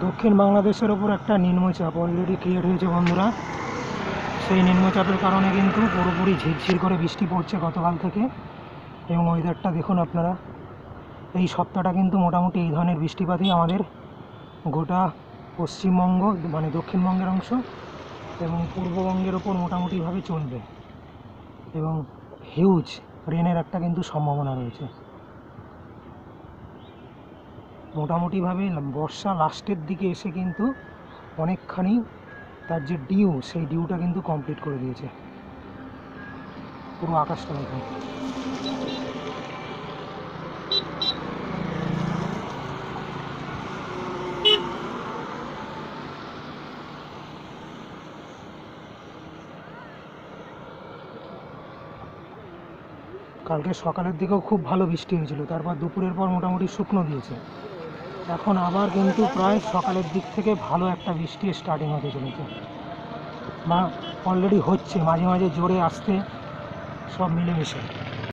দক্ষিণ বাংলাদেশের ওপর একটা নিম্নচাপ অলরেডি ক্রিয়েট হয়েছে বন্ধুরা। সেই নিম্নচাপের কারণে কিন্তু পুরোপুরি ঝিরঝির করে বৃষ্টি পড়ছে গতকাল থেকে। এবং ওয়েদারটা দেখুন আপনারা, এই সপ্তাহটা কিন্তু মোটামুটি এই ধরনের বৃষ্টিপাতই আমাদের গোটা পশ্চিমবঙ্গ মানে দক্ষিণবঙ্গের অংশ এবং পূর্ববঙ্গের ওপর মোটামুটিভাবে চলবে এবং হিউজ রেনের একটা কিন্তু সম্ভাবনা রয়েছে। মোটামুটিভাবে বর্ষা লাস্টের দিকে এসে কিন্তু অনেকখানি তার যে ডিউ সেই ডিউটা কিন্তু কমপ্লিট করে দিয়েছে। পুরো আকাশটা দেখুন। কালকে সকালের দিকেও খুব ভালো বৃষ্টি হয়েছিল, তারপর দুপুরের পর মোটামুটি শুকনো দিয়েছে। এখন আবার কিন্তু প্রায় সকালের দিক থেকে ভালো একটা বৃষ্টি স্টার্টিং হতে চলেছে বা অলরেডি হচ্ছে, মাঝে মাঝে জোরে আসতে সব মিলেমিশে।